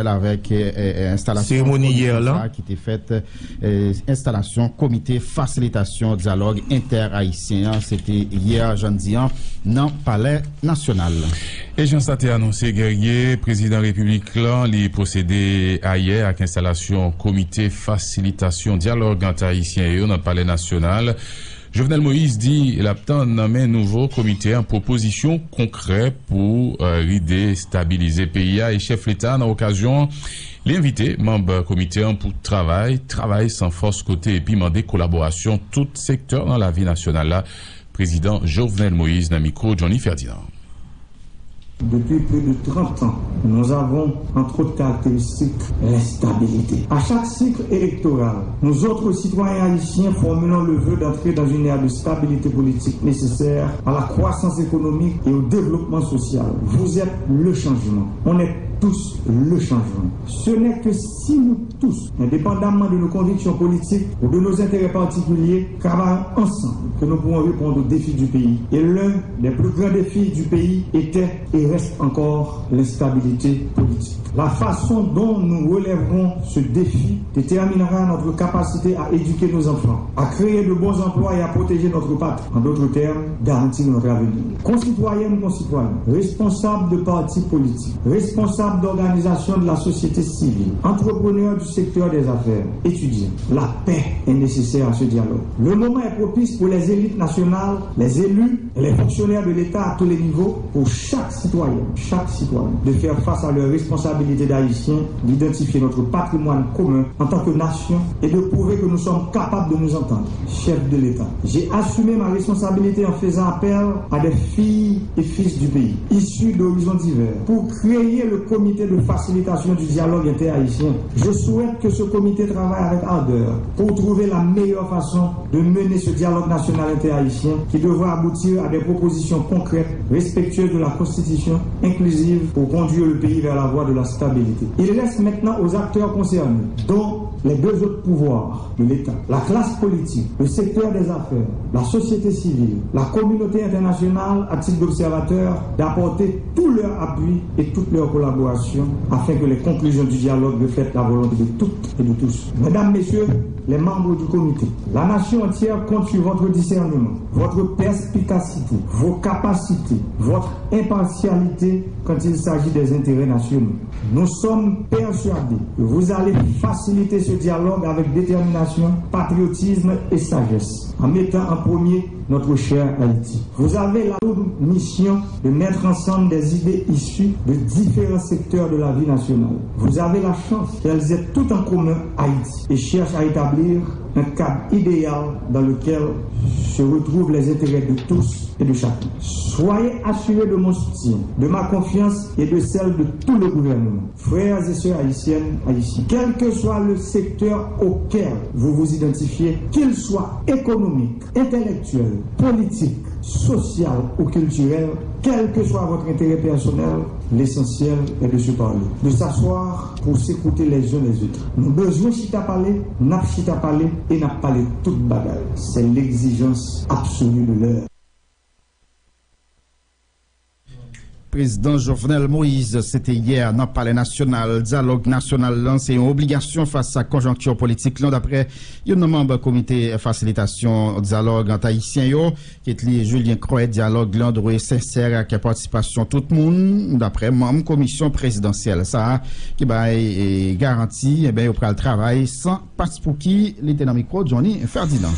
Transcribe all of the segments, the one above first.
avec installation cérémonie hier là qui était faite, installation comité facilitation dialogue inter-haïtien, c'était hier jeudi dans Palais National. Et Jean Saté annoncé guerrier, président République là, il procédé hier à l'installation comité facilitation dialogue inter-haïtien dans le Palais National. Jovenel Moïse dit l'aptan nommé un nouveau comité en proposition concrète pour aider stabiliser le pays et chef l'État dans l'occasion l'invité membre comité pour travail sans force côté et puis demander collaboration tout secteur dans la vie nationale là. Président Jovenel Moïse dans le micro Johnny Ferdinand. Depuis plus de 30 ans, nous avons entre autres caractéristiques l'instabilité. À chaque cycle électoral, nous autres citoyens haïtiens formulons le vœu d'entrer dans une ère de stabilité politique nécessaire à la croissance économique et au développement social. Vous êtes le changement. On est tous le changement. Ce n'est que si nous tous, indépendamment de nos convictions politiques ou de nos intérêts particuliers, travaillons ensemble que nous pourrons répondre aux défis du pays. Et l'un des plus grands défis du pays était et reste encore l'instabilité politique. La façon dont nous relèverons ce défi déterminera notre capacité à éduquer nos enfants, à créer de bons emplois et à protéger notre patrie. En d'autres termes, garantir notre avenir. Concitoyennes, concitoyens, responsables de partis politiques, responsables d'organisations de la société civile, entrepreneurs du secteur des affaires, étudiants, la paix est nécessaire à ce dialogue. Le moment est propice pour les élites nationales, les élus et les fonctionnaires de l'État à tous les niveaux, pour chaque citoyen, de faire face à leurs responsabilités d'Haïtiens, d'identifier notre patrimoine commun en tant que nation et de prouver que nous sommes capables de nous entendre. Chef de l'État, j'ai assumé ma responsabilité en faisant appel à des filles et fils du pays, issus d'horizons divers, pour créer le comité de facilitation du dialogue inter-haïtien. Je souhaite que ce comité travaille avec ardeur pour trouver la meilleure façon de mener ce dialogue national inter-haïtien qui devra aboutir à des propositions concrètes, respectueuses de la Constitution, inclusive pour conduire le pays vers la voie de la stabilité. Il reste maintenant aux acteurs concernés, dont les deux autres pouvoirs de l'État, la classe politique, le secteur des affaires, la société civile, la communauté internationale à titre d'observateur, d'apporter tout leur appui et toute leur collaboration afin que les conclusions du dialogue reflètent la volonté de toutes et de tous. Mesdames, Messieurs, les membres du comité, la nation entière compte sur votre discernement, votre perspicacité, vos capacités, votre impartialité quand il s'agit des intérêts nationaux. Nous sommes persuadés que vous allez faciliter ce dialogue avec détermination, patriotisme et sagesse, en mettant en premier notre cher Haïti. Vous avez la mission de mettre ensemble des idées issues de différents secteurs de la vie nationale. Vous avez la chance qu'elles aient tout en commun Haïti et cherchent à établir un cadre idéal dans lequel se retrouvent les intérêts de tous et de chacun. Soyez assurés de mon soutien, de ma confiance et de celle de tout le gouvernement. Frères et sœurs haïtiennes, haïtiens, quel que soit le secteur auquel vous vous identifiez, qu'il soit économique, intellectuel, politique, social ou culturel, quel que soit votre intérêt personnel, l'essentiel est de se parler, de s'asseoir pour s'écouter les uns les autres. Nous besoin chita parler, n'a chita parler et n'a parlé toute bagaille. C'est l'exigence absolue de l'heure. Président Jovenel Moïse, c'était hier dans le Palais National. Dialogue national, c'est une obligation face à la conjoncture politique. D'après un membre comité facilitation dialogue entre haïtiens, qui est Julien Croix, dialogue l'endroit sincère avec la participation tout le monde. D'après membre commission présidentielle, ça, qui va garantir, il prend le travail sans passe pour qui, l'était dans le micro, Johnny Ferdinand.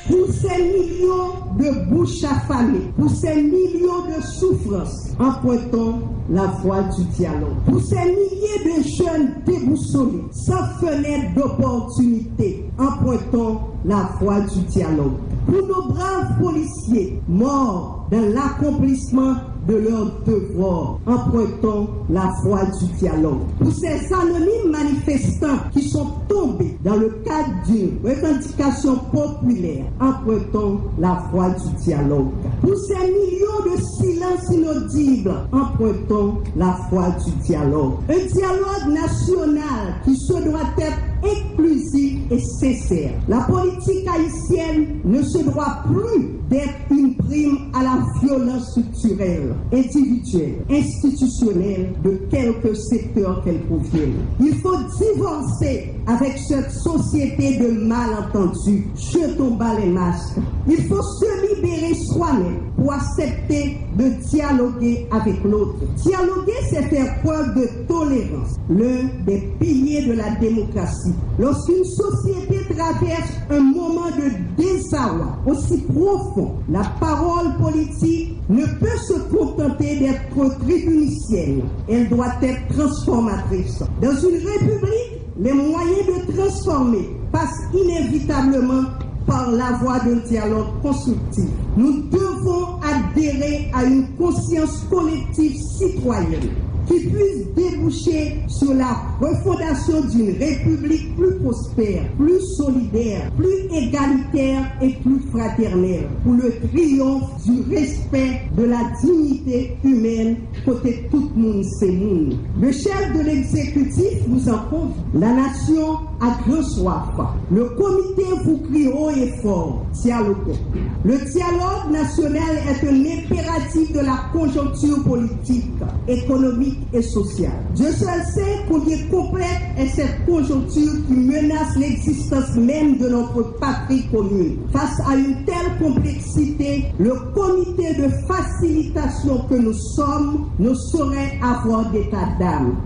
Pour ces millions de bouches affamées, pour ces millions de souffrances, empruntons la voie du dialogue. Pour ces milliers de jeunes déboussolés, sans fenêtre d'opportunité, empruntons la voie du dialogue. Pour nos braves policiers morts dans l'accomplissement de leur devoir, empruntons la voie du dialogue. Pour ces anonymes manifestants qui sont tombés dans le cadre d'une revendication populaire, empruntons la voie du dialogue. Pour ces millions de silences inaudibles, empruntons la voie du dialogue. Un dialogue national qui se doit être inclusive et sincère. La politique haïtienne ne se doit plus d'être une prime à la violence structurelle, individuelle, institutionnelle de quelque secteur qu'elle provienne. Il faut divorcer avec cette société de malentendus. Jetons bas les masques. Il faut se libérer soi-même pour accepter de dialoguer avec l'autre. Dialoguer, c'est faire preuve de tolérance, l'un des piliers de la démocratie. Lorsqu'une société traverse un moment de désarroi aussi profond, la parole politique ne peut se contenter d'être tribunicienne. Elle doit être transformatrice. Dans une république, les moyens de transformer passent inévitablement par la voie d'un dialogue constructif. Nous devons adhérer à une conscience collective citoyenne qui puisse déboucher sur la refondation d'une république plus prospère, plus solidaire, plus égalitaire et plus fraternelle, pour le triomphe du respect de la dignité humaine côté tout le monde, c'est monde. Le chef de l'exécutif nous en convie. La nation a grand soif. Le comité vous crie haut et fort, dialogue. Le dialogue national est un impératif de la conjoncture politique, économique et sociale. Dieu seul sait combien complète est cette conjoncture qui menace l'existence même de notre patrie commune. Face à une telle complexité, le comité de facilitation que nous sommes ne saurait avoir d'état d'âme.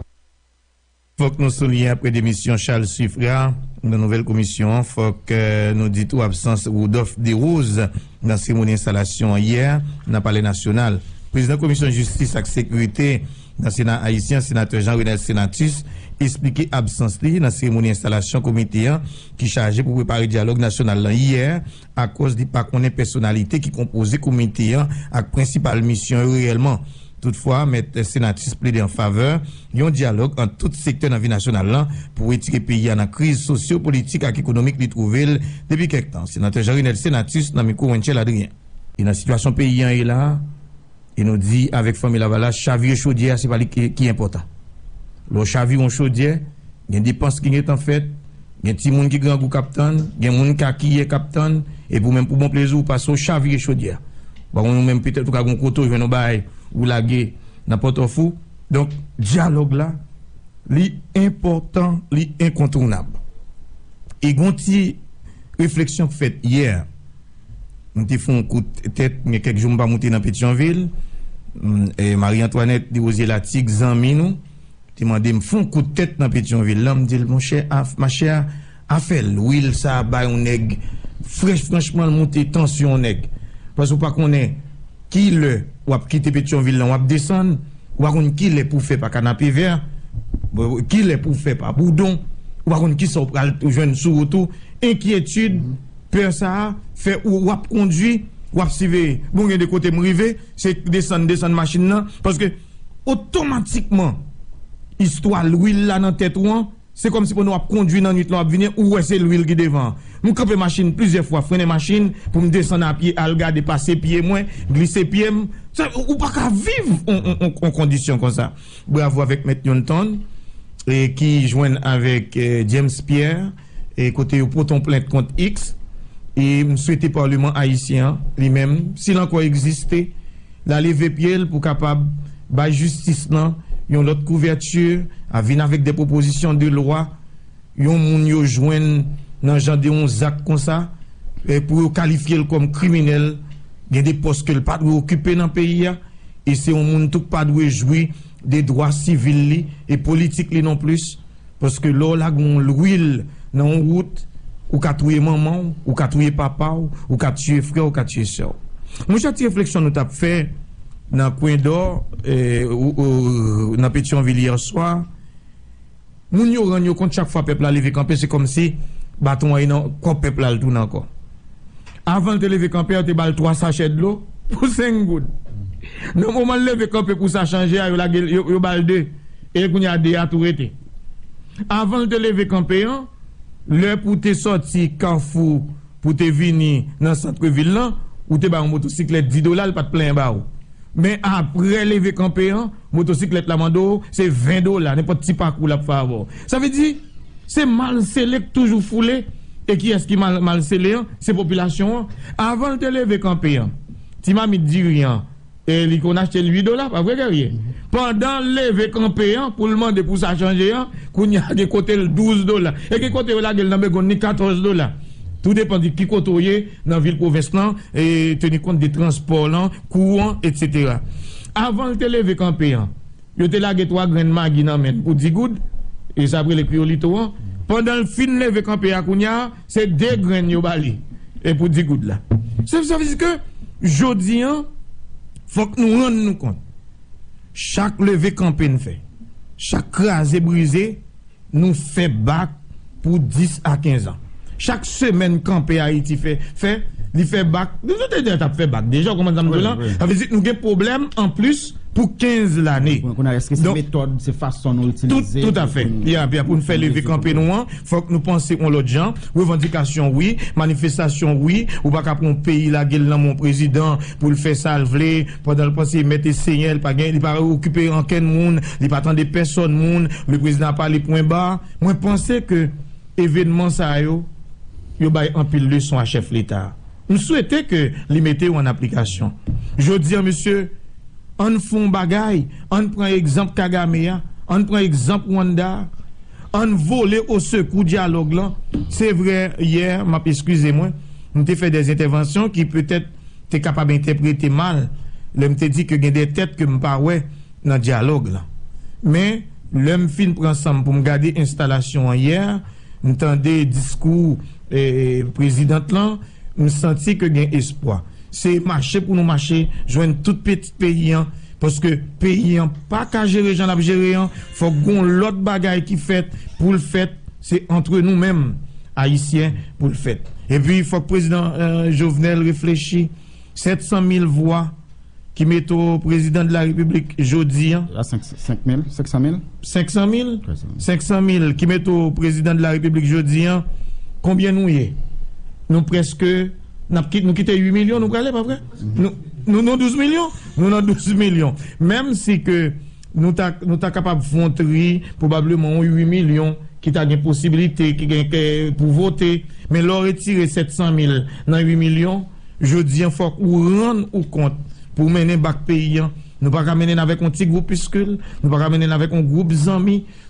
Faut que nous soulignions après l'émission Charles Suffra, la nouvelle commission, faut que nous disions tout absence Rodolphe Desroses dans la cérémonie d'installation hier, dans le Palais national. Président de la commission de justice et sécurité dans le Sénat haïtien, sénateur Jean-Renel Senatus, expliqué absence dans la cérémonie d'installation comité qui chargé pour préparer le dialogue national hier à cause de pas connaître personnalité qui composait comité à principale mission réellement. Toutefois, M. Senatus plaide en faveur d'un dialogue en tout secteur de la vie nationale pour retirer le pays dans la crise socio-politique et économique qu'il trouve depuis quelque temps. Sénateur Jean-Renel Senatus dans le micro Wenchel Adrien. Et dans la situation pays est là, il nous dit avec famille Lavala, chavir chaudière, c'est pas qui est important. Le chavir en chaudière, il y a des dépenses qui sont en fait, il y a des gens qui grand goût captain, il y a des gens qui est captain, et pour même pour bon plaisir, passer au chavir chaudière. Bon, nous même peut-être qu'on a un côté, nous bail ou laguer n'importe fou. Donc, dialogue là, l'important, l'incontournable. Et gonti réflexion faite hier, nous avons fait un coup de tête, il y a quelques jours, nous avons monté dans Pétionville, et Marie-Antoinette dit aux Latique, Zanmi nous, demandé, me font un coup de tête dans Pétionville. Là, me dit, mon cher, ma chère, a fait l'huile, ça, bah, on nèg, franchement, monter tension, nèg. Parce que pas qu'on est, qui le, ou a quitté Pétionville, ou a descendre, ou a qui le pour faire par canapé vert, qui le pour faire par boudon, ou a qui sont jeune sous auto, inquiétude, peur ça, fait ou a conduit, ou a suivi, bon, il y a des côtés m'rivé, c'est descendre machine là, parce que, automatiquement, histoire l'huile là dans tête ou c'est comme si on a conduit dans nuit là venir ou c'est l'huile qui devant. Nous camper machine plusieurs fois, freiner machine pour me descendre à pied, à regarder passer pied moins, glisser pied, ou pas qu'à vivre en condition comme ça. Bravo avec M. Newton et qui joignent avec James Pierre et côté au poton plainte contre X et me souhaiter Parlement haïtien lui-même s'il encore existait la lever pied pour capable ba justice là yon l'autre couverture à venir avec des propositions de loi yon moun yo joine dans genre de 11 actes comme ça et pour qualifier comme criminel il y a des postes que le pas doit occuper dans le pays et c'est un monde tout pas doit jouir des droits civils et politiques non plus parce que là la gon l'huile dans route ou ka tuer maman ou ka tuer papa ou ka tuer frère ou ka tuer sœur. Moi j'ai une réflexion nous t'a fait dans Coin d'Or dans Pétionville hier soir. Moun yo ran yo compte chaque fois peuple a levé camper c'est comme si bâton est dans corps peuple a le tourne encore. Avant de lever camper te bal 3 sachets de l'eau pour 5 gouttes. Non moment lever camper pour ça changer yo bal 2 et qu'on y a des à tout été. Avant de lever camper l'heure pour te sorti Carrefour pour te venir dans centre ville là ou te ba un motocyclette $10 pas de plein ba ou. Mais après lever campé motocyclette la mando c'est $20 n'importe petit parcours là pour avoir. Ça veut dire c'est mal scellé toujours foulé. Et qui est-ce qui mal scellé? C'est population. Avant de te lever campé, tu m'as mis dit rien. Et il qu'on achète $8, pas vrai guerrier. Pendant lever campé pour le demander pour ça changer, qu'on y a des côtés $12. Et qui côté là gueule n'a $14. Tout dépend de qui côté dans la ville province et tenir compte des transports, courants, etc. Avant de te lever campé, yo te lage 3 graines magui nan men pour 10 gouttes et ça après les criolito. Pendant le fin lever campé à Kounia, c'est 2 graines yo bali et pour 10 gouttes là. Ça veut dire que jodi faut que nous rendions compte. Chaque lever campé nous fait, chaque crasé brisé nous fait bac pour 10 à 15 ans. Chaque semaine campé Haïti il fait bac. Nous avons fait bac déjà comment ça me là. Ça veut dire que nous avons des problèmes en plus pour 15 l'année. Est-ce que c'est méthode, c'est façon nous utiliser? Tout à fait. Il y a pour nous faire lever campé nous, faut que nous pensions en l'autre gens. Revendication oui, manifestation oui, ou pas qu'après un pays la gueule dans mon président pour le faire salver pendant le passé mettre signal pas gain, il pas occuper aucun monde, il pas attendre personne monde, le président pas les points bas. Moi penser que événement ça yo bay en pile leçon à chef l'État. Nous souhaitons que les mettez en application. Je dis monsieur, on font bagay, on prend exemple Kagame, on prend exemple Rwanda, on vole au secours dialogue là. C'est vrai hier, excusez-moi, nous avons fait des interventions qui peut-être t'es capable d'interpréter mal. L'homme te dit que il y a des têtes que me pas ouais dans dialogue là. Mais l'homme fin prend ensemble pour me garder installation hier, m'entendez discours président là, me senti que gain espoir. C'est marcher pour nous marcher, joindre tout petit pays parce que pays pas qu'à gérer gens la gérer, faut qu'on l'autre bagaille qui fait pour le fait, c'est entre nous-mêmes haïtiens pour le fait. Et puis il faut que le président Jovenel réfléchisse 700 000 voix qui mettent au président de la République jeudi. 500 000 500 000 qui mettent au président de la République jeudi. Combien nous y est? Nous presque, nous quittons 8 millions, nous allons pas vrai? Nous avons 12 millions. Nous avons 12 millions. Même si que nous sommes capables de faire tri, probablement 8 millions qui ont des possibilités pour voter, mais leur retirer 700 000 dans 8 millions, je dis il faut qu'on rende compte pour mener bac pays. Nous ne pouvons pas mener avec un petit groupuscule, nous ne pouvons pas mener avec un groupe d'amis.